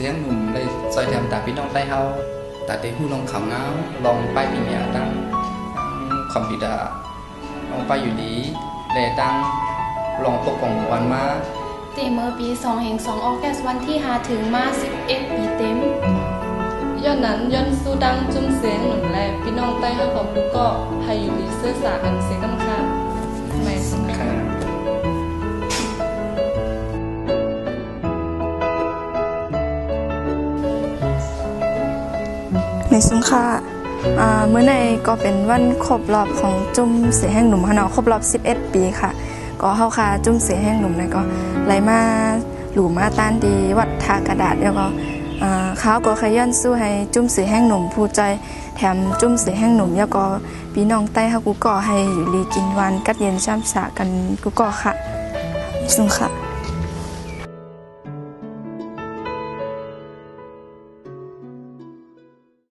สียงหนุ่มเลยซอยแถมตาพี่น้องใต้เฮาตาเตหูลองขำเงาลองไปปีเมียตั้งคอมพิวเตอร์ลองไปอยู่ดีเลยตั้งลองปกของวันมาเตเมื่อปี2/2ออแกสวันที่5ถึงมา11ปีเต็มย้อนนั้นย้อนสู้ดังจุ่มเสียงหนุนแลพี่น้องใต้ห้าของลูกก็พายุรีเสื้อสากันเสียกันค่ะไม่สำคัญในสุนค่ะเมื่อในก็เป็นวันครบรอบของจุ่มเสียแห่งหนุ่มค่ะเนาะครบรอบ11ปีค่ะก็เฮาค่ะจุ่มเสียแห่งหนุ่มเนี่ยก็ไหลมาหลู่มาต้านดีวัดทากระดาษแล้วก็เขาก็ขย้อนสู้ให้จุ่มเสียแห่งหนุ่มผู้ใจแถมจุ่มเสียแห่งหนุ่มแล้วก็พี่น้องใต้เฮากูก็ให้อยู่ลีกินวันกัดเย็นช่ำสะกันกูก็ค่ะสุนค่ะ